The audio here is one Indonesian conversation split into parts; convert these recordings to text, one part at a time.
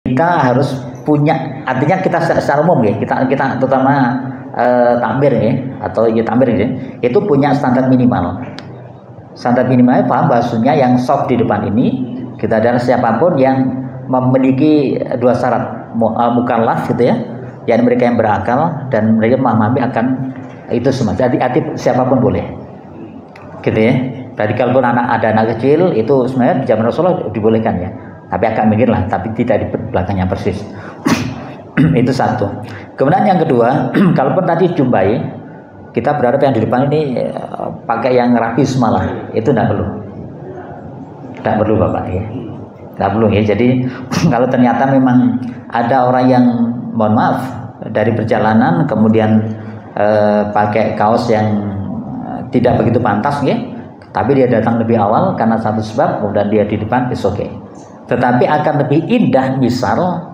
kita harus punya, artinya kita secara umum ya, kita terutama takmir ya, atau ya takmir ya, itu punya standar minimal. Standar minimalnya paham bahasanya yang soft di depan ini kita adalah siapapun yang memiliki dua syarat, mukallaf gitu ya, yang mereka yang berakal dan mereka memahami akan itu semua. Jadi siapapun boleh, gitu ya. Tadi kalaupun ada anak kecil itu sebenarnya di zaman Rasulullah dibolehkan ya, tapi agak mikir lah, tapi tidak di belakangnya persis. Itu satu. Kemudian yang kedua, kalaupun tadi jumpai, kita berharap yang di depan ini pakai yang rapi semalah, itu tidak perlu Bapak ya, tidak perlu ya. Jadi kalau ternyata memang ada orang yang mohon maaf dari perjalanan kemudian pakai kaos yang tidak begitu pantas ya, tapi dia datang lebih awal karena satu sebab, kemudian dia di depan, is okay. Tetapi akan lebih indah misal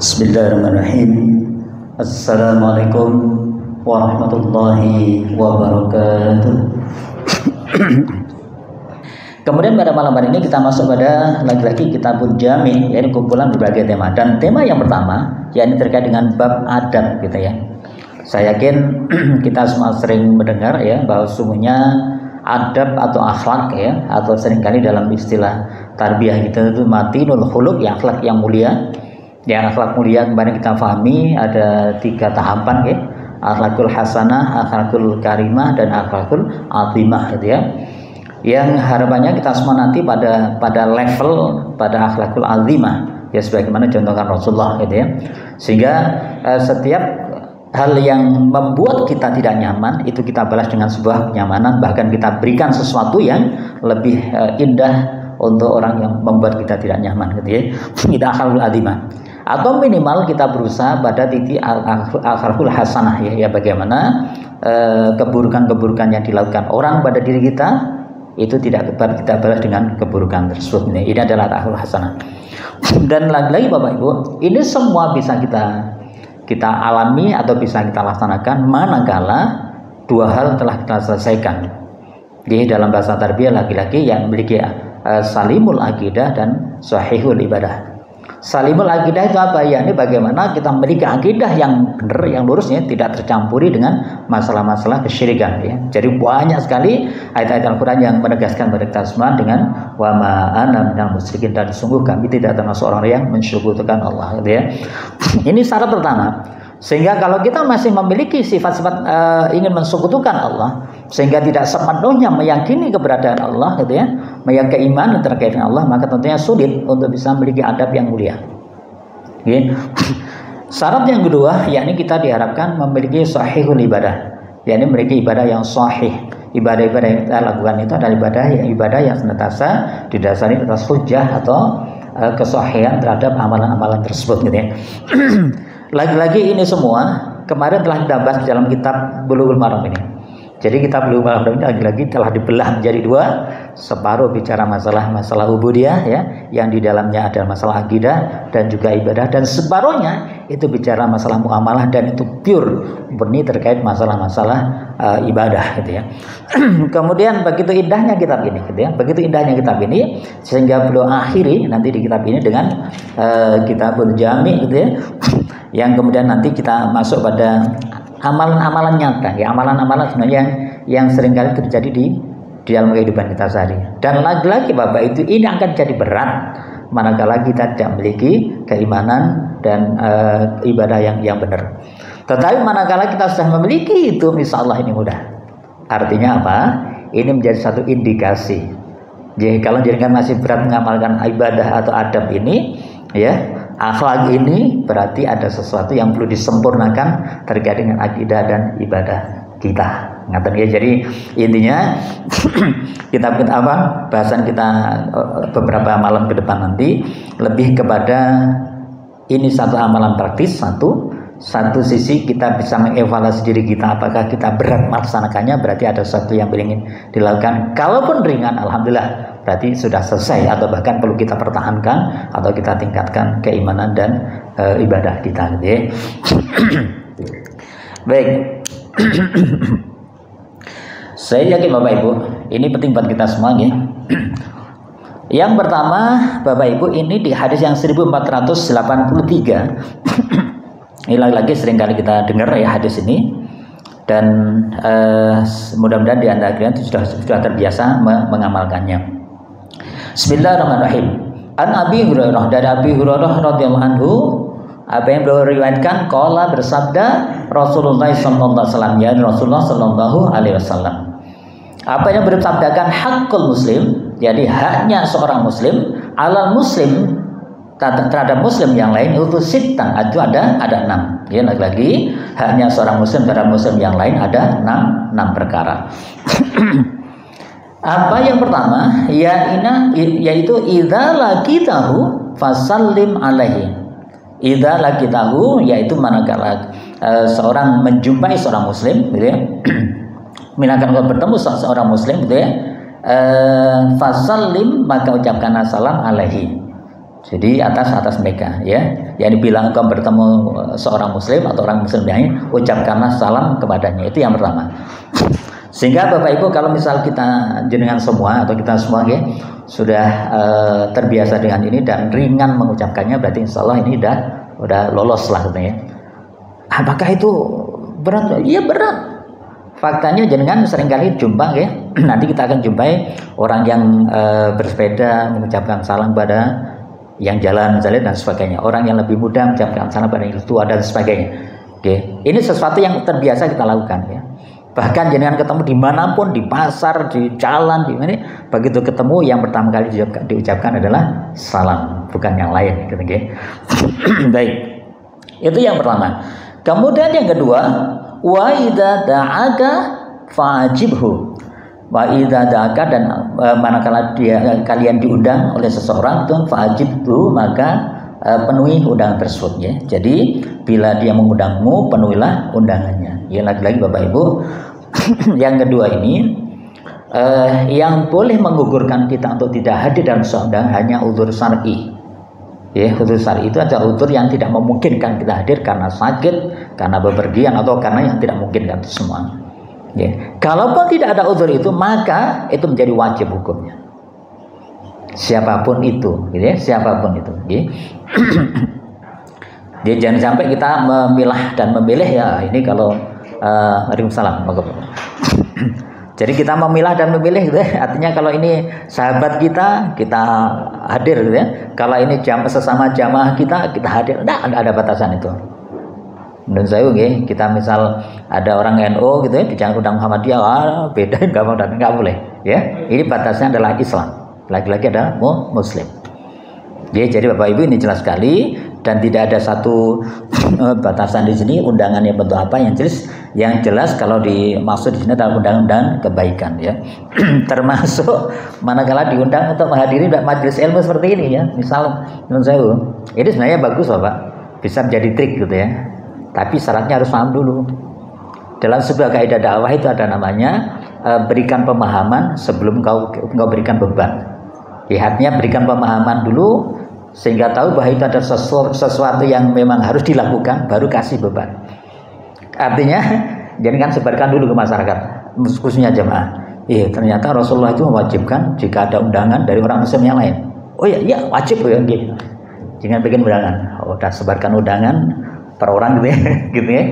Bismillahirrahmanirrahim. Assalamualaikum warahmatullahi wabarakatuh. Kemudian pada malam hari ini kita masuk pada lagi-lagi Kitabul Jami', yaitu kumpulan berbagai tema. Dan tema yang pertama yakni terkait dengan bab adab gitu ya. Saya yakin kita semua sering mendengar ya bahwa sungguhnya adab atau akhlak ya, atau seringkali dalam istilah tarbiyah kita itu matinul khuluq, ya akhlak yang mulia. Yang akhlak mulia kemarin kita pahami ada 3 tahapan ya, akhlakul hasanah, akhlakul karimah, dan akhlakul azimah gitu ya. Yang harapannya kita semua nanti pada level pada akhlakul azimah ya, sebagaimana contohkan Rasulullah gitu ya. Sehingga setiap hal yang membuat kita tidak nyaman itu kita balas dengan sebuah kenyamanan, bahkan kita berikan sesuatu yang lebih indah untuk orang yang membuat kita tidak nyaman gitu ya. Kita akhlakul azimah. Atau minimal kita berusaha pada titik akhlakul hasanah ya, bagaimana keburukan-keburukan yang dilakukan orang pada diri kita itu tidak kita balas dengan keburukan tersebut. Ini adalah akhlakul hasanah. Dan lagi-lagi Bapak Ibu, ini semua bisa kita alami atau bisa kita laksanakan manakala 2 hal telah kita selesaikan. Jadi dalam bahasa tarbiyah lagi-lagi yang memiliki salimul akidah dan sahihul ibadah. Salimul akidah itu apa ya? Ini bagaimana kita memiliki akidah yang benar, yang lurusnya, tidak tercampuri dengan masalah-masalah kesyirikan ya. Jadi banyak sekali ayat-ayat Al-Qur'an yang menegaskan pada kita semua dengan wa ma ana minal musyrikin, dan sungguh kami tidak termasuk orang yang mensyukurkan Allah gitu ya. Ini syarat pertama. Sehingga kalau kita masih memiliki sifat-sifat ingin mensekutukan Allah, sehingga tidak sepenuhnya meyakini keberadaan Allah gitu ya, meyakini iman terkait dengan Allah, maka tentunya sulit untuk bisa memiliki adab yang mulia. Okay. Syarat yang kedua yakni kita diharapkan memiliki sahihul ibadah, yakni memiliki ibadah yang sahih. Ibadah-ibadah yang kita lakukan itu adalah ibadah yang senantiasa didasari atas hujjah atau kesahihan terhadap amalan-amalan tersebut gitu ya. Lagi-lagi ini semua kemarin telah kita bahas dalam kitab Bulughul Maram ini. Jadi kitab Bulughul Maram ini lagi-lagi telah dibelah menjadi 2, separuh bicara masalah ubudiyah ya, yang di dalamnya ada masalah akidah dan juga ibadah, dan separuhnya itu bicara masalah muamalah, dan itu pure murni terkait masalah-masalah ibadah gitu ya. Kemudian begitu indahnya kitab ini gitu ya, begitu indahnya kitab ini sehingga beliau akhiri nanti di kitab ini dengan Kitabul Jami' gitu ya. Yang kemudian nanti kita masuk pada amalan-amalan nyata ya, amalan-amalan sebenarnya yang seringkali terjadi di dalam kehidupan kita sehari. Dan lagi-lagi Bapak, itu ini akan jadi berat manakala kita tidak memiliki keimanan dan ibadah yang benar. Tetapi manakala kita sudah memiliki itu, insya Allah ini mudah. Artinya apa? Ini menjadi satu indikasi. Jadi kalau jenengan masih berat mengamalkan ibadah atau adab ini ya, akhlak ini berarti ada sesuatu yang perlu disempurnakan terkait dengan akidah dan ibadah kita. Ngaten ya. Jadi intinya kita apa? Bahasan kita beberapa malam ke depan nanti lebih kepada ini satu amalan praktis, satu sisi kita bisa mengevaluasi diri kita, apakah kita berat melaksanakannya, berarti ada sesuatu yang ingin dilakukan. Kalaupun ringan, alhamdulillah berarti sudah selesai atau bahkan perlu kita pertahankan atau kita tingkatkan keimanan dan ibadah kita gitu ya. Baik. Saya yakin Bapak Ibu, ini penting buat kita semua ya. Yang pertama, Bapak Ibu, ini di hadis yang 1483. Ini lagi-lagi seringkali kita dengar ya hadis ini. Dan mudah-mudahan di antara kalian sudah terbiasa mengamalkannya. Bismillahirrahmanirrahim. An Abi Hurairah, dari Abi Hurairah radhiyallahu anhu, apa yang beliau riwayatkan, qala bersabda Rasulullah sallallahu alaihi wasallam, ya Rasulullah sallallahu alaihi wasallam. Apa yang beliau sabdakan, hakul muslim, jadi haknya seorang muslim alal muslim terhadap muslim yang lain itu sitan, itu ada 6. Ya, lagi-lagi haknya seorang muslim terhadap muslim yang lain ada 6 perkara. Apa yang pertama? Yaitu idza laqitahu fasallim alaihi. Idza laqitahu, yaitu manakala seorang menjumpai seorang muslim gitu ya. Manakala bertemu seorang muslim gitu ya. Fasallim, maka ucapkan salam alaihi. Jadi atas mereka ya. Yang dibilang engkau bertemu seorang muslim atau orang muslim lain, ucapkanlah salam kepadanya. Itu yang pertama. Sehingga Bapak Ibu, kalau misal kita jenengan semua atau kita semua ya sudah terbiasa dengan ini dan ringan mengucapkannya, berarti insya Allah ini udah lolos lah katanya. Apakah itu berat? Iya berat. Faktanya jenengan seringkali jumpa ya. Nanti kita akan jumpai orang yang bersepeda mengucapkan salam pada yang jalan dan sebagainya. Orang yang lebih muda mengucapkan salam pada yang tua dan sebagainya. Oke. Ini sesuatu yang terbiasa kita lakukan ya. Bahkan jenengan ketemu dimanapun, di pasar, di jalan, di mana, begitu ketemu yang pertama kali diucapkan adalah salam, bukan yang lain gitu ya. Baik. Itu yang pertama. Kemudian yang kedua, wa idza da'aka fa'ajibhu. Wa idza da'aka, dan manakala kalian diundang oleh seseorang itu fa'ajibhu, maka penuhi undangan tersebut ya. Jadi bila dia mengundangmu, penuhilah undangannya. Ya, lagi-lagi Bapak Ibu, yang kedua ini yang boleh menggugurkan kita untuk tidak hadir dalam seundang hanya uzur syar'i. Ya, uzur syar'i itu adalah uzur yang tidak memungkinkan kita hadir karena sakit, karena bepergian, atau karena yang tidak memungkinkan itu semua. Ya. Kalaupun tidak ada uzur itu, maka itu menjadi wajib hukumnya. Siapapun itu, gitu ya, siapapun itu. Gitu. Jadi jangan sampai kita memilah dan memilih ya. Ini kalau Waalaikumsalam. Jadi kita memilah dan memilih gitu ya. Artinya kalau ini sahabat kita hadir gitu ya. Kalau ini sesama jamaah kita hadir. Nah, ada batasan itu. Menurut saya kita misal ada orang NU gitu ya, jangan undang Muhammadiyah, beda nggak boleh ya. Ini batasnya adalah Islam. Lagi-lagi adalah Muslim. Ya, jadi Bapak Ibu, ini jelas sekali dan tidak ada satu batasan di sini undangannya bentuk apa. Yang jelas kalau dimaksud di sini adalah undangan kebaikan ya. Termasuk manakala diundang untuk menghadiri majelis ilmu seperti ini ya. Misal menurut saya ini sebenarnya bagus Bapak, bisa menjadi trik gitu ya. Tapi syaratnya harus paham dulu. Dalam sebuah kaidah dakwah itu ada namanya berikan pemahaman sebelum kau berikan beban. Ya, artinya berikan pemahaman dulu sehingga tahu bahwa itu ada sesuatu yang memang harus dilakukan, baru kasih beban. Artinya jangan sebarkan dulu ke masyarakat, khususnya jemaah. Ternyata Rasulullah itu mewajibkan jika ada undangan dari orang Muslim yang lain. Oh iya wajib ya gitu. Jangan bikin undangan. Udah sebarkan undangan per orang gitu ya, gitu ya.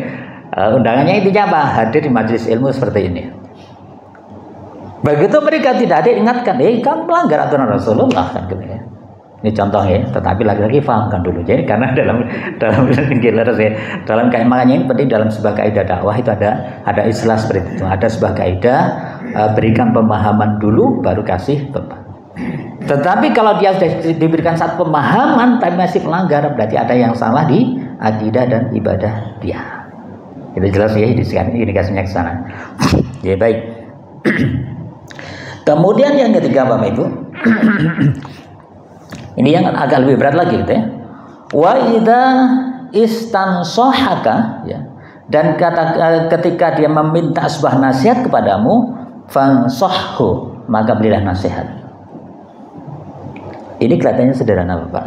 Undangannya intinya apa? Hadir di majelis ilmu seperti ini. Begitu mereka tidak hadir, ingatkan, kamu melanggar aturan Rasulullah kan gitu ya. Ini contohnya, tetapi lagi-lagi fahamkan dulu. Jadi karena dalam makanya ini penting dalam sebuah kaidah dakwah itu ada istilah seperti itu. Ada sebuah kaidah berikan pemahaman dulu baru kasih beban. Tetapi kalau dia sudah diberikan satu pemahaman tapi masih melanggar, berarti ada yang salah di akidah dan ibadah dia. Itu jelas ya, indikasinya ke sana. Ya baik. Kemudian yang ketiga Bapak Ibu, ini yang agak lebih berat lagi gitu ya. Wa idza istansohaka ya. Dan ketika dia meminta sebuah nasihat kepadamu, fansohhu, maka berilah nasihat. Ini kelihatannya sederhana, Bapak.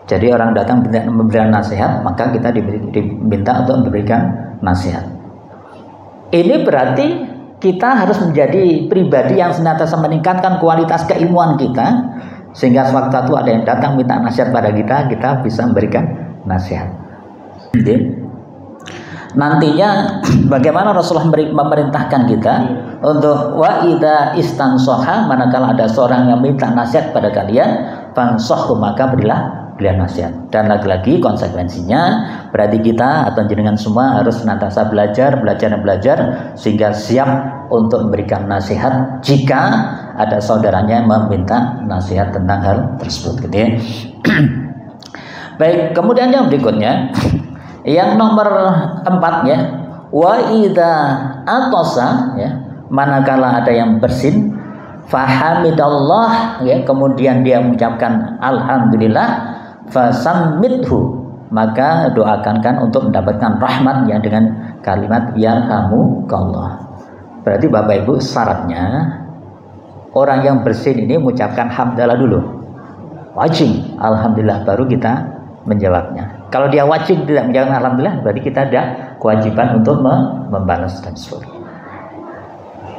Jadi orang datang memberikan nasihat, maka kita diminta untuk memberikan nasihat. Ini berarti kita harus menjadi pribadi yang senantiasa meningkatkan kualitas keilmuan kita, sehingga sewaktu ada yang datang minta nasihat pada kita, kita bisa memberikan nasihat. Jadi, nantinya bagaimana Rasulullah memerintahkan kita untuk wa idza istansoha, manakala ada seorang yang minta nasihat pada kalian, fansohu, maka berilah nasihat. Dan lagi-lagi konsekuensinya berarti kita atau jenengan semua harus senantiasa belajar sehingga siap untuk memberikan nasihat jika ada saudaranya yang meminta nasihat tentang hal tersebut, gitu ya. Baik, kemudian yang berikutnya, yang nomor 4 ya, wa idza atosa ya, manakala ada yang bersin, fahamidallah ya, kemudian dia mengucapkan alhamdulillah, fasammithu, maka doakankan untuk mendapatkan rahmat ya dengan kalimat yarhamukallah. Berarti Bapak Ibu, syaratnya orang yang bersin ini mengucapkan hamdalah dulu, wajib alhamdulillah, baru kita menjawabnya. Kalau dia wajib tidak menjawab alhamdulillah, berarti kita ada kewajiban untuk membalas dan sebagainya.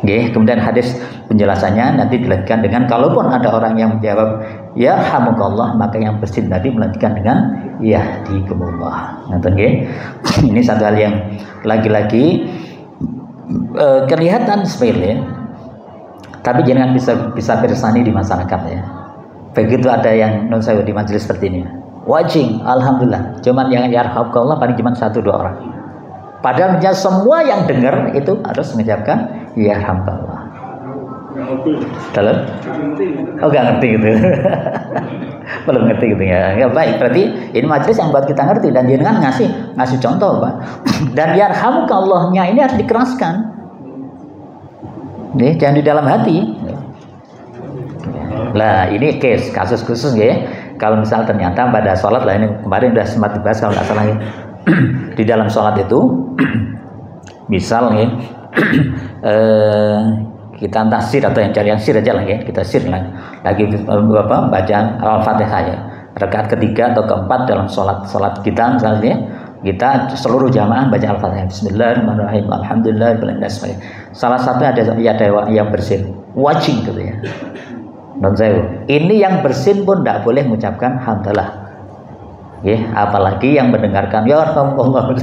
Oke, kemudian hadis penjelasannya nanti dilanjutkan dengan kalaupun ada orang yang menjawab yarhamukallah, maka yang bersin tadi melanjutkan dengan yahdikumullah. Oke. Ini satu hal yang lagi-lagi kelihatan sepele, tapi jangan bisa bersani di masyarakat ya. Begitu ada yang non saya di majelis seperti ini, wajib alhamdulillah, cuman yang yarhamukallah paling cuma 1-2 orang. Padahal semua yang dengar itu harus mengucapkan yarhamukallah. Dalam? Oh, nggak ngerti gitu. Belum ngerti gitu ya. Ya baik, berarti ini majelis yang buat kita ngerti, dan jangan ngasih contoh, Pak. Dan yarhamukallahnya ini harus dikeraskan. Nih, jangan di dalam hati. Lah, ini kasus khusus ya. Kalau misal ternyata pada sholat lah, ini kemarin udah sempat dibahas kalau nggak salah ya. Di dalam sholat itu misal ya, kita entah sir atau yang cari yang sir aja lah ya, kita sir lah lagi baca Al-Fatihah ya, rakaat ketiga atau keempat dalam sholat kita misalnya, kita seluruh jamaah baca Al-Fatihah, Bismillahirrahmanirrahim, Alhamdulillah, salah satu ada yang bersin, wajib gitu ya. Dan saya ini yang bersin pun tidak boleh mengucapkan hamdalah. Ya, apalagi yang mendengarkan ya Allah,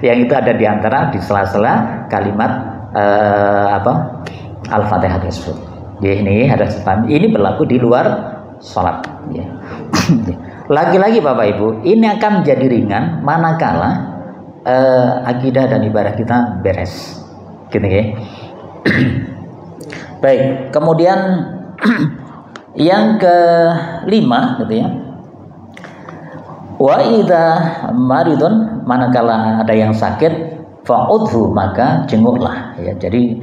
yang itu ada di antara di sela-sela kalimat Al-Fatihah tersebut. Ya, ini harus paham. Ini berlaku di luar sholat. Ya. Lagi-lagi Bapak Ibu, ini akan menjadi ringan manakala akidah dan ibadah kita beres, gitu ya. Baik, kemudian yang kelima, gitu ya. Wa idza maridun, manakala ada yang sakit, fa'udhu, maka jenguklah ya. Jadi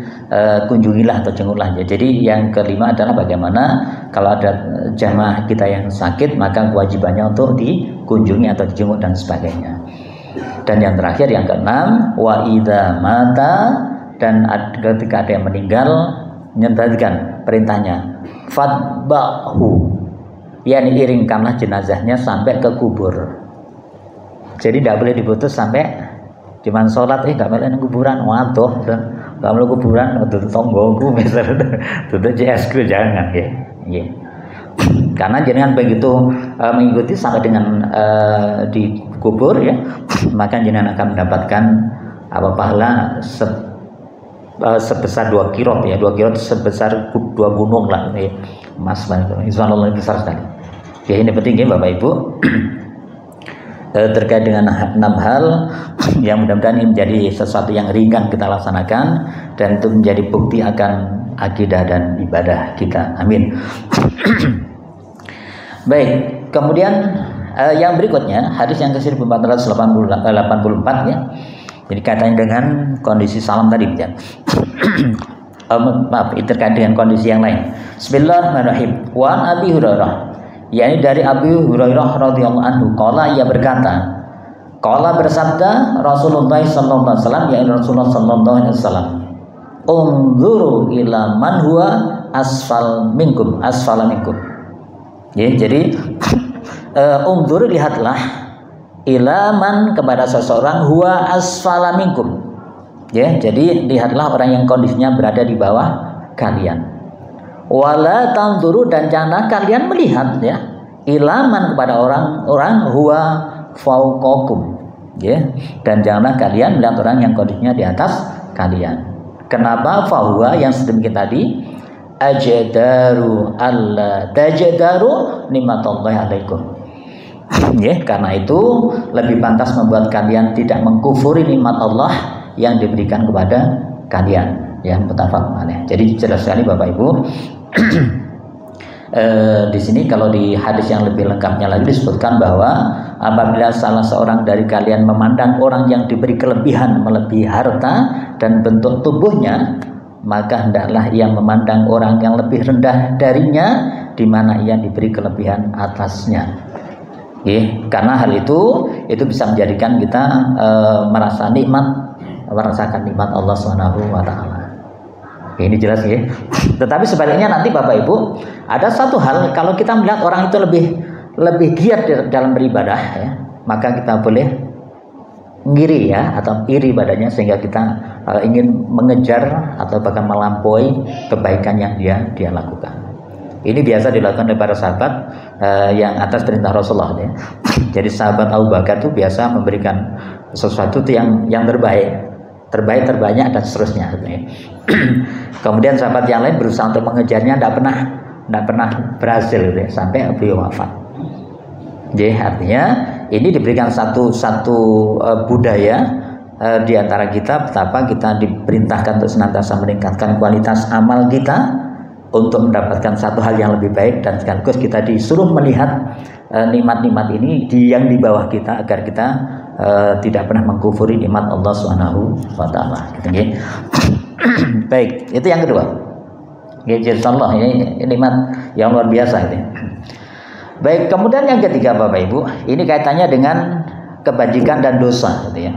kunjungilah atau jenguklah ya. Jadi yang kelima adalah bagaimana kalau ada jamaah kita yang sakit, maka kewajibannya untuk dikunjungi atau dijenguk dan sebagainya. Dan yang terakhir yang keenam, wa idza mata, dan ketika ada yang meninggal, menyebutkan perintahnya fatba'hu, yakni iringkanlah jenazahnya sampai ke kubur. Jadi tidak boleh diputus sampai cuman sholat, nggak boleh kuburan, waduh, nggak boleh kuburan, tutup tonggoku misalnya, tutup JSku, jangan ya. Karena jangan begitu mengikuti sampai dengan di kubur ya, maka jangan akan mendapatkan pahala sebesar 2 kirot ya, 2 kirot sebesar 2 gunung lah ya. Mas Subhanallah, besar sekali. Ya, ini penting ya Bapak Ibu. Terkait dengan 6 hal yang mudah-mudahan ini menjadi sesuatu yang ringan kita laksanakan, dan itu menjadi bukti akan akidah dan ibadah kita. Amin. Baik, kemudian yang berikutnya hadis yang ke-1484 ya. Jadi kaitannya dengan kondisi salam tadi ya. Maaf, terkait dengan kondisi yang lain. Bismillahirrahmanirrahim. Wa an Abi Hurairah, yakni dari Abu Hurairah radhiyallahu anhu, qala, ia berkata, qala bersabda Rasulullah sallallahu alaihi wasallam, yakni Rasulullah sallallahu alaihi wasallam, unzuru ila man huwa asfala minkum. Ya, jadi unzur, lihatlah, ilaman, kepada seseorang, huwa asfala minkum. Ya, jadi lihatlah orang yang kondisinya berada di bawah kalian. Wala tanzuru, dan janganlah kalian melihat, ya, ilaman, kepada orang huwa fauqakum. Ya, dan janganlah kalian melihat orang yang kondisinya di atas kalian. Kenapa? Fahuwa, yang sedemikian tadi, ajdaru alla tajdaru nikmatallahi alaikum. Ya, karena itu lebih pantas membuat kalian tidak mengkufuri nikmat Allah yang diberikan kepada kalian. Ya, muttafaqun alaih. Jadi jelas sekali Bapak Ibu. Di sini kalau di hadis yang lebih lengkapnya lagi disebutkan bahwa apabila salah seorang dari kalian memandang orang yang diberi kelebihan melebihi harta dan bentuk tubuhnya, maka hendaklah ia memandang orang yang lebih rendah darinya di mana ia diberi kelebihan atasnya. Karena hal itu bisa menjadikan kita merasakan nikmat Allah Subhanahu wa taala. Ini jelas ya. Tetapi sebaliknya nanti Bapak Ibu, ada satu hal, kalau kita melihat orang itu lebih giat dalam beribadah, ya, maka kita boleh ngiri, ya, atau iri badannya, sehingga kita ingin mengejar atau bahkan melampaui kebaikan yang dia lakukan. Ini biasa dilakukan oleh para sahabat yang atas perintah Rasulullah, ya. Jadi sahabat Abu Bakar itu biasa memberikan sesuatu yang terbanyak dan seterusnya. Kemudian sahabat yang lain berusaha untuk mengejarnya, tidak pernah berhasil, ya, sampai beliau wafat. Jadi artinya ini diberikan satu budaya di antara kita, betapa kita diperintahkan untuk senantiasa meningkatkan kualitas amal kita untuk mendapatkan satu hal yang lebih baik, dan sekaligus kita disuruh melihat nikmat-nikmat ini yang di bawah kita, agar kita tidak pernah mengkufuri nikmat Allah Subhanahu wa taala. Gitu. Baik, itu yang kedua. Insyaallah ini nikmat yang luar biasa ini. Baik, kemudian yang ketiga Bapak Ibu, ini kaitannya dengan kebajikan dan dosa, gitu ya.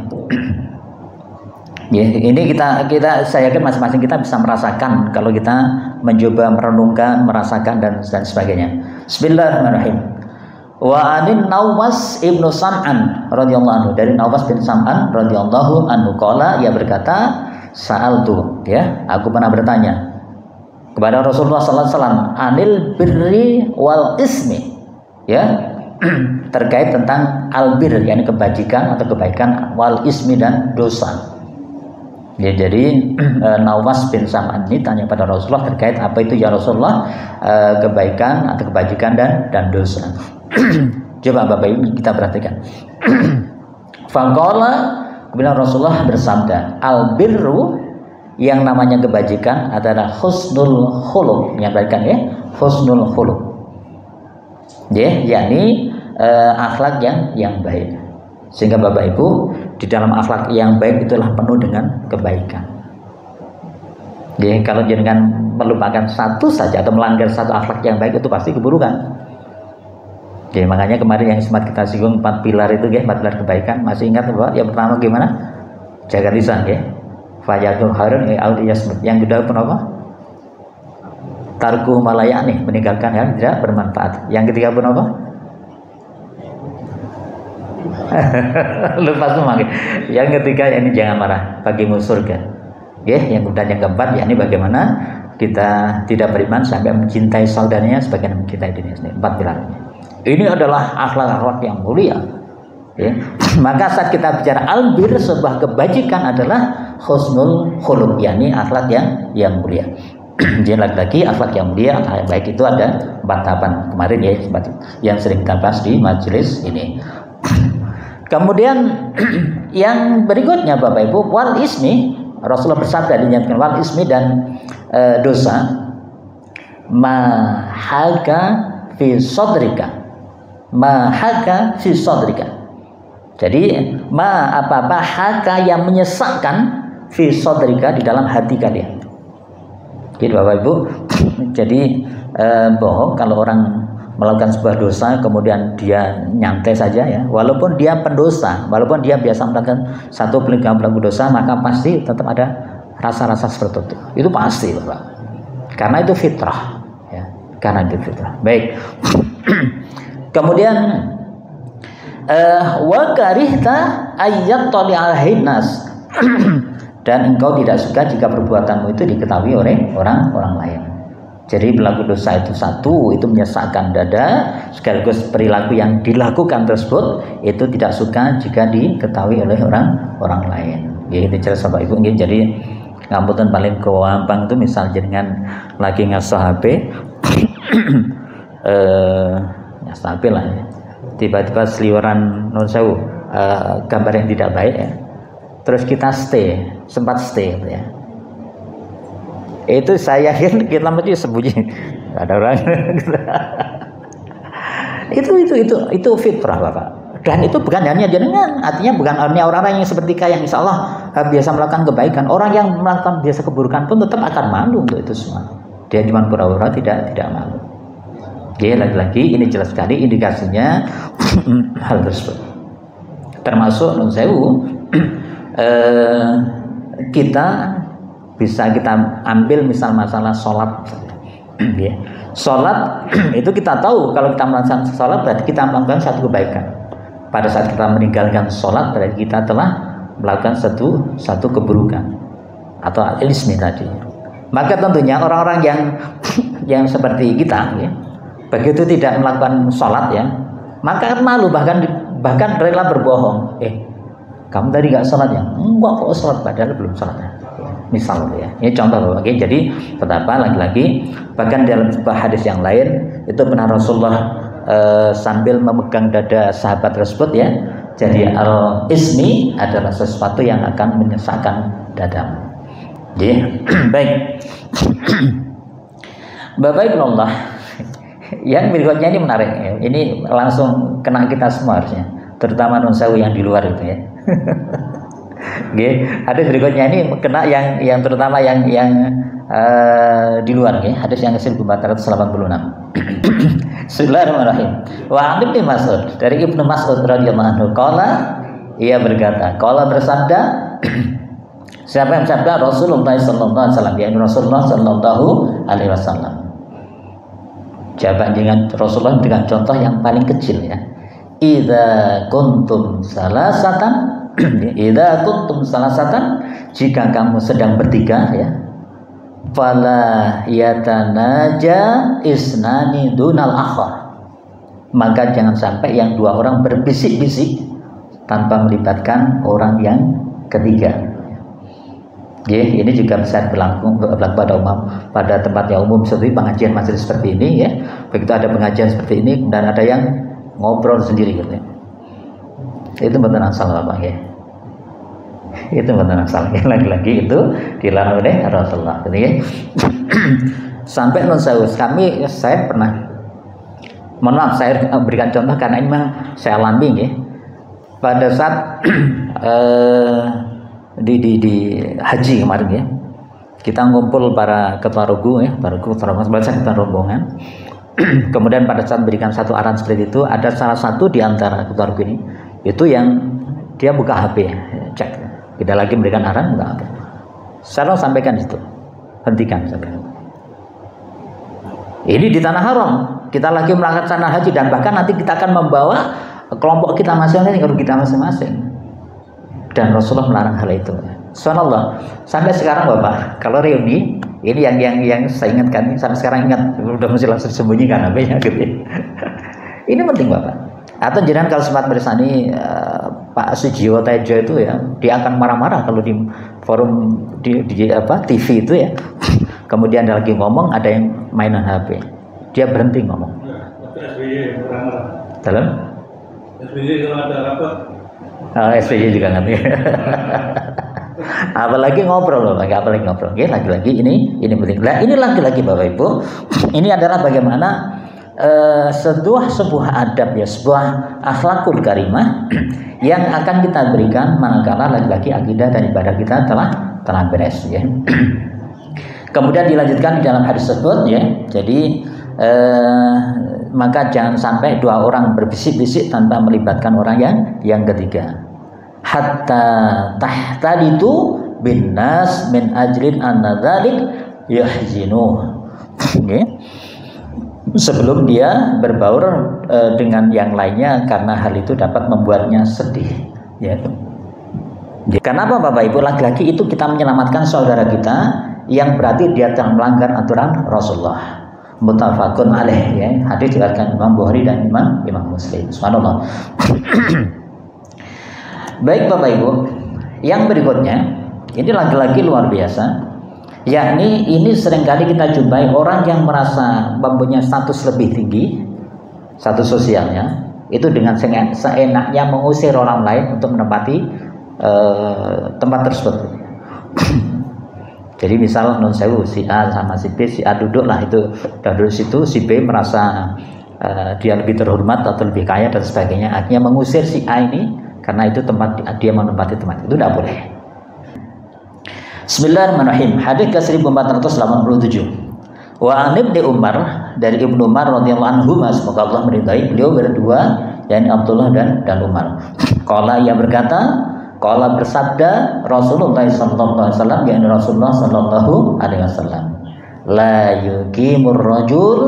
Ya, ini saya yakin masing-masing kita bisa merasakan kalau kita mencoba merenungkan, merasakan dan sebagainya. Bismillahirrahmanirrahim. Wa anin Nawas ibnu Sam'an radhiyallahu anhu, dari Nawas bin Sam'an radhiyallahu anhu, qala, ia berkata, sa'altu, ya, aku pernah bertanya kepada Rasulullah sallallahu alaihi wasallam, anil birri wal ismi, ya, terkait tentang albir, yakni kebajikan atau kebaikan, wal ismi, dan dosa. Ya, jadi Nawas bin Sam'an ini tanya pada Rasulullah terkait apa itu ya Rasulullah, kebaikan atau kebajikan dan dosa. Coba Bapak Ibu kita perhatikan. Faqala, kemudian Rasulullah bersabda, albirru, yang namanya kebajikan adalah husnul khuluq, yang berarti, ya, husnul khuluq, ya, yakni akhlak yang baik. Sehingga Bapak Ibu, di dalam akhlak yang baik itulah penuh dengan kebaikan. Ya, kalau jangan melupakan satu saja atau melanggar satu akhlak yang baik, itu pasti keburukan. Jadi makanya kemarin yang sempat kita singgung 4 pilar itu, ya, 4 pilar kebaikan. Masih ingat bahwa yang pertama gimana? Jaga lisan, ya. Fayatul harun audiyasmut. Yang kedua pun apa? Tarku malayani, meninggalkan yang tidak bermanfaat. Yang ketiga pun apa? Lupa semua. Yang ketiga, ini jangan marah, bagimu surga. Ya, yang kemudian yang keempat, yakni bagaimana kita tidak beriman sampai mencintai saudaranya sebagaimana mencintai dirinya sendiri. 4 pilar. Ini adalah akhlak-akhlak yang mulia. Ya. Maka saat kita bicara albir, sebuah kebajikan adalah husnul khuluq, yakni akhlak yang mulia. Jadi lagi-lagi akhlak yang mulia, akhlak yang baik itu ada 4 tahapan kemarin, ya, yang sering kita bahas di majelis ini. Kemudian yang berikutnya Bapak Ibu, wal ismi, Rasulullah bersabda dinyatakan wal ismi, dan dosa, mahaka fi sodrika, mahaka fi sodrika. Jadi apa-apa haka yang menyesakkan fi sodrika, di dalam hati kalian. Jadi Bapak Ibu, jadi bohong kalau orang melakukan sebuah dosa kemudian dia nyantai saja, ya, walaupun dia pendosa, walaupun dia biasa melakukan satu pelaku dosa, maka pasti tetap ada rasa-rasa seperti itu pasti, Bapak, karena itu fitrah, ya, karena itu fitrah. Baik. Kemudian wa karihta ayyat tali'al nas dan engkau tidak suka jika perbuatanmu itu diketahui oleh orang lain. Jadi pelaku dosa itu satu, itu menyesakkan dada, sekaligus perilaku yang dilakukan tersebut itu tidak suka jika diketahui oleh orang lain. Ya, ini jelas Bapak Ibu. Jadi ngapunten paling gampang itu misal jenengan lagi ngaso HP ngaso HP lah ya. Tiba-tiba seliweran non sewu gambar yang tidak baik ya. Terus kita sempat stay gitu ya. Itu saya yakin kita mesti sembunyi, nggak ada orang. itu fitrah Bapak. Dan itu bukan hanya jenengan, artinya bukan hanya orang-orang yang seperti yang insya Allah biasa melakukan kebaikan. Orang yang melakukan biasa keburukan pun tetap akan malu untuk itu semua. Dia cuma pura-pura tidak malu. Oke, lagi-lagi ini jelas sekali indikasinya hal tersebut. Termasuk non sewu kita bisa kita ambil misal masalah sholat. Ya. Sholat itu kita tahu kalau kita melaksanakan sholat berarti kita melakukan satu kebaikan. Pada saat kita meninggalkan sholat berarti kita telah melakukan satu keburukan atau al-ismi tadi. Maka tentunya orang-orang yang seperti kita ya, begitu tidak melakukan sholat ya, maka malu bahkan rela berbohong. Kamu tadi nggak sholat ya? Enggak kok sholat, padahal belum sholat ya. Misal ya, ini contoh Bapak. Jadi betapa lagi-lagi bahkan dalam sebuah hadis yang lain itu benar Rasulullah sambil memegang dada sahabat tersebut ya. Jadi al-ismi adalah sesuatu yang akan menyesakkan dadamu. Jadi baik. Bapak Ibu Allah, yang berikutnya ini menarik ya. Ini langsung kena kita semua harusnya, terutama non sewu yang di luar itu ya. Hadis berikutnya ini kena yang terutama yang di luar ya. Hadis yang ke-1486. Bismillahirrahmanirrahim. Wa Ibnu Mas'ud, dari Ibnu Mas'ud radhiyallahu anhu, ia berkata, bersabda, siapa yang bersabda? Rasulullah sallallahu alaihi wasallam, yaitu Rasulullah sallallahu alaihi wasallam. Jawaban dengan Rasulullah dengan contoh yang paling kecil ya. Idza kuntum salasatan jika kamu sedang bertiga ya, fala yatanaja isnani dunal akhar, maka jangan sampai yang dua orang berbisik-bisik tanpa melibatkan orang yang ketiga. Ini juga bisa berlaku pada tempat yang umum seperti pengajian majelis seperti ini ya. Begitu ada pengajian seperti ini dan ada yang ngobrol sendiri gitu ya. Itu benar salah Pak ya. Itu benar salah. Lagi-lagi itu dilarang oleh Rasulullah gitu ya. Sampai saya pernah, mohon maaf saya berikan contoh karena ini memang saya alami ya. Pada saat di haji kemarin ya, kita ngumpul para ketua rogu ya, ketua rombongan. Kemudian pada saat memberikan satu arahan seperti itu, ada salah satu di antara ketua rogu ini itu yang dia buka HP ya, cek. Kita lagi memberikan arahan buka HP. Saya sampaikan itu, hentikan sampaikan. Ini di tanah haram, kita lagi melaksanakan haji dan bahkan nanti kita akan membawa kelompok kita masing-masing, kalau kita masing-masing. Dan Rasulullah melarang hal itu. Subhanallah. Sampai sekarang Bapak, kalau reuni, ini yang saya ingatkan, sampai sekarang ingat, udah mesti langsung sembunyikan HP-nya gitu. Ini penting Bapak. Atau jangan kalau sempat bersani Pak Sujiwo Tejo itu ya, dia akan marah-marah kalau di forum di TV itu ya. Kemudian ada lagi ngomong, ada yang mainan HP. Dia berhenti ngomong. Dalam? SBY kalau ada rapat. SBY juga nanti. Apalagi ngobrol loh, apalagi ngobrol. Oke, lagi-lagi ini penting. Nah, ini lagi-lagi Bapak Ibu, ini adalah bagaimana sebuah adab ya, sebuah akhlakul karimah yang akan kita berikan manakala lagi-lagi akidah dan ibadah kita telah beres ya. Kemudian dilanjutkan di dalam hadis tersebut ya. Jadi maka jangan sampai dua orang berbisik-bisik tanpa melibatkan orang yang ketiga. Hatta tahtalitu bin nas min ajlin anna dzalik yahzinuh. Okay. sebelum dia berbaur dengan yang lainnya, karena hal itu dapat membuatnya sedih, ya. Kenapa Bapak Ibu? Laki-laki itu kita menyelamatkan saudara kita yang berarti dia telah melanggar aturan Rasulullah. Muttafaqun alaih, ya. Hadis diriwayatkan Imam Bukhari dan Imam Muslim. Subhanallah. Baik Bapak Ibu, yang berikutnya ini laki-laki luar biasa, yakni ini seringkali kita jumpai orang yang merasa mempunyai status lebih tinggi, status sosialnya, itu dengan seenaknya mengusir orang lain untuk menempati tempat tersebut. Jadi misal non sewu, si A sama si B, si A duduk lah, itu dan duduk situ, si B merasa dia lebih terhormat atau lebih kaya dan sebagainya, akhirnya mengusir si A ini karena itu tempat dia menempati tempat itu, tidak boleh. Bismillahirrahmanirrahim. Hadis ke 1487. Wa an Ibnu Umar, dari Ibnu Umar radhiyallahu anhu, semoga Allah meridai beliau berdua, yakni Abdullah dan Umar. Qala, ia berkata, qala bersabda Rasulullah sallallahu alaihi wasallam, yakni Rasulullah sallallahu alaihi wasallam, la yuqimur rajul,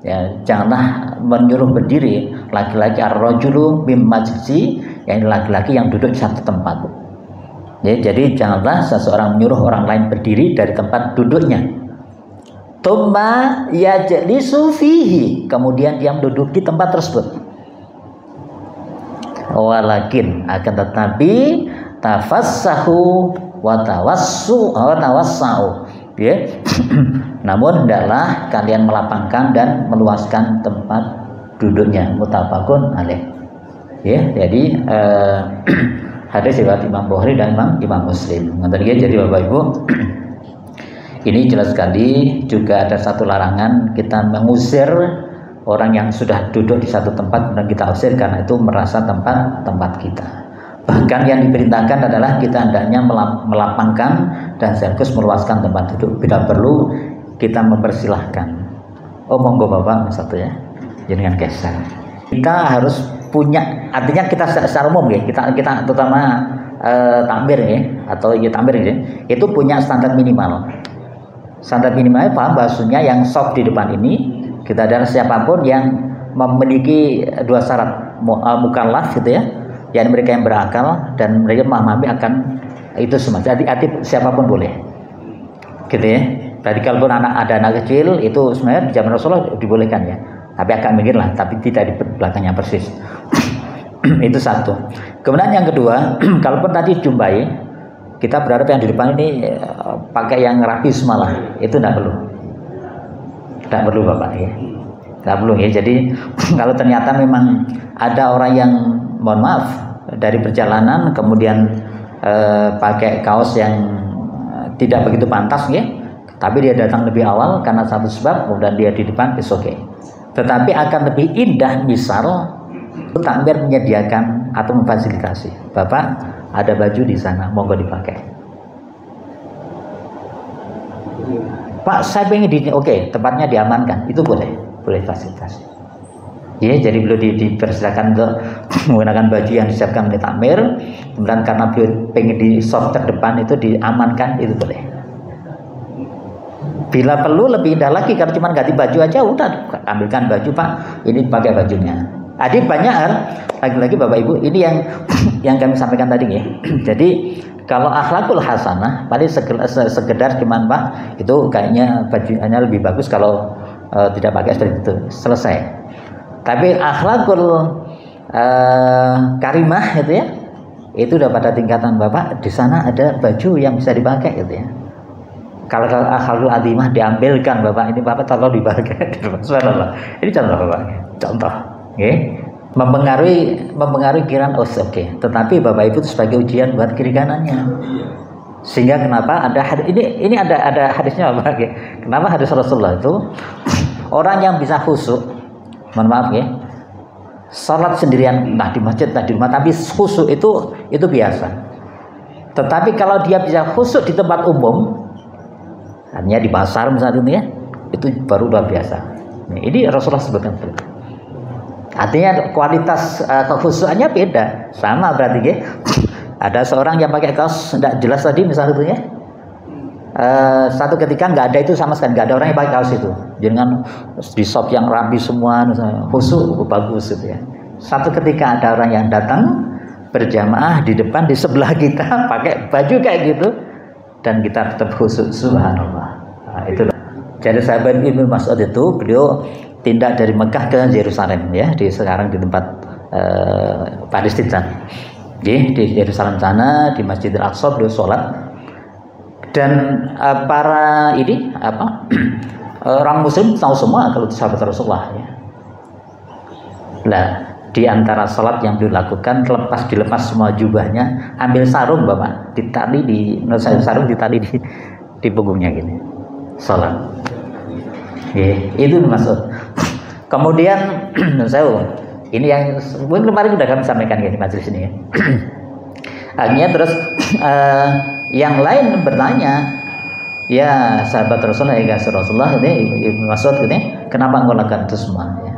ya, janganlah menyuruh berdiri laki-laki ar-rajulu bim majlisi, yakni laki-laki yang duduk di satu tempat. Ya, jadi janganlah seseorang menyuruh orang lain berdiri dari tempat duduknya. Tsumma yajlisu fihi, kemudian dia menduduki tempat tersebut. Walakin, akan tetapi, tafassahu wa tawassau, ya. Namun hendaklah kalian melapangkan dan meluaskan tempat duduknya. Muttafaqun alaih. Ya, jadi hadis riwayat Imam Bukhari dan Imam Muslim. Jadi Bapak Ibu, ini jelas sekali juga ada satu larangan kita mengusir orang yang sudah duduk di satu tempat dan kita usir karena itu merasa tempat kita. Bahkan yang diperintahkan adalah kita hendaknya melapangkan dan sekaligus meluaskan tempat duduk. Bila perlu kita mempersilahkan. Oh monggo Bapak satu ya, jangan geser. Kita harus punya, artinya kita secara umum ya, kita terutama takmir ya, atau ya takmir ya, itu punya standar minimal. Standar minimalnya paham bahasanya yang soft di depan ini, kita dan siapapun yang memiliki dua syarat, mukallaf gitu ya, yang mereka yang berakal dan mereka memahami akan itu semua. Jadi siapapun boleh, gitu ya. Tadi kalaupun ada anak kecil itu sebenarnya di zaman Rasulullah dibolehkan ya, tapi agak mikir lah, tapi tidak di belakangnya persis. Itu satu. Kemudian yang kedua, kalaupun tadi jumpai, kita berharap yang di depan ini pakai yang rapi semalah, itu tidak perlu Bapak ya, tidak perlu ya. Jadi kalau ternyata memang ada orang yang mohon maaf dari perjalanan kemudian pakai kaos yang tidak begitu pantas ya, tapi dia datang lebih awal karena satu sebab, kemudian dia di depan, is okay. Tetapi akan lebih indah misal takmir menyediakan atau memfasilitasi, Bapak ada baju di sana, monggo dipakai. Pak saya pengen oke, tempatnya diamankan, itu boleh fasilitasi. Ya, jadi beliau dipersilakan untuk menggunakan baju yang disiapkan oleh takmir, kemudian karena beliau pengen di soft terdepan itu diamankan, itu boleh. Bila perlu lebih indah lagi, kalau cuma ganti baju aja udah, ambilkan baju Pak, ini pakai bajunya. Jadi banyak hal, lagi-lagi Bapak Ibu, ini yang kami sampaikan tadi ya. Jadi kalau akhlakul hasanah, paling sekedar cuman Pak, itu kayaknya bajunya lebih bagus kalau tidak pakai seperti itu, selesai. Tapi akhlakul karimah itu ya, itu udah pada tingkatan Bapak, di sana ada baju yang bisa dipakai gitu ya. Kalau akhlakul azimah diambilkan Bapak, ini Bapak tolong dipakai. Subhanallah. Ini contoh Bapak, contoh. Okay. Mempengaruhi kiraan oke. Tetapi Bapak Ibu itu sebagai ujian buat kiri kanannya. Sehingga kenapa ada ini ada hadisnya Bapak ya. Kenapa hadis Rasulullah itu orang yang bisa khusyuk, mohon maaf ya, salat sendirian, nah di masjid, nah di rumah, tapi khusyuk itu biasa. Tetapi kalau dia bisa khusyuk di tempat umum, artinya di pasar misalnya itu ya, itu baru luar biasa. Nah, ini Rasulullah sebutkan seperti itu. Artinya kualitas kekhusyukannya beda, sama berarti ya. Ada seorang yang pakai kaos tidak jelas tadi misalnya itu ya, Satu ketika nggak ada itu sama sekali, nggak ada orang yang pakai kaos itu. Jangan di shop yang rapi semua, khusyuk bagus gitu ya. Satu ketika ada orang yang datang berjamaah di depan di sebelah kita pakai baju kayak gitu dan kita tetap khusyuk, subhanallah. Nah, itu. Jadi sahabat Ibnu Mas'ud itu beliau tindak dari Mekah ke Yerusalem ya, sekarang di tempat Palestina. Di Yerusalem sana di Masjidil Aqsa beliau sholat. Dan para ini orang Muslim tahu semua kalau sahabat Rasulullah ya. Lah di antara sholat yang beliau lakukan dilepas semua jubahnya, ambil sarung bapak, ditali sarung ditali di punggungnya gini, sholat. Ya, itu maksud. Kemudian saya ini yang mungkin kemarin sudah kami sampaikan di majelis ini ya. Akhirnya terus yang lain bertanya, ya sahabat Rasulullah, ya Rasulullah ini Ibnu Mas'ud ini, kenapa engkau lakukan itu semua? Ya.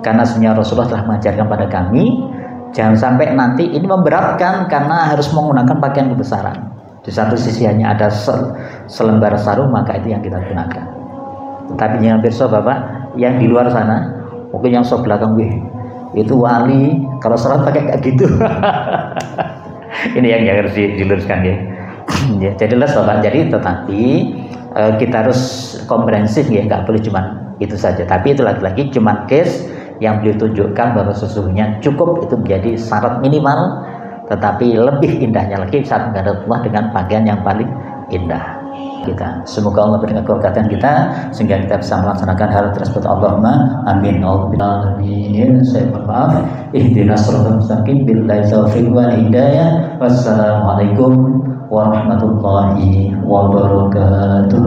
Karena sebenarnya Rasulullah telah mengajarkan pada kami, jangan sampai nanti ini memberatkan karena harus menggunakan pakaian kebesaran. Di satu sisi hanya ada selembar sarung, maka itu yang kita gunakan. Tapi jangan pirsa bapak, yang di luar sana, mungkin yang sebelah belakang, itu wali, kalau sholat pakai kayak gitu. Ini yang harus diluruskan ya. Ya, jadi bapak. Jadi tetapi kita harus komprehensif ya, nggak boleh cuma itu saja. Tapi itu lagi-lagi cuma case yang beliau tunjukkan bahwa sesungguhnya cukup itu menjadi syarat minimal, tetapi lebih indahnya lagi saat menghadap Allah dengan pakaian yang paling indah. Kita semoga Allah berikan keberkatan kita sehingga kita bisa melaksanakan hal tersebut. Allahumma amin. Amin. Saya maaf. Ihdinas shiratal mustaqim billahi taufiq wal hidayah. Wassalamualaikum warahmatullahi wabarakatuh.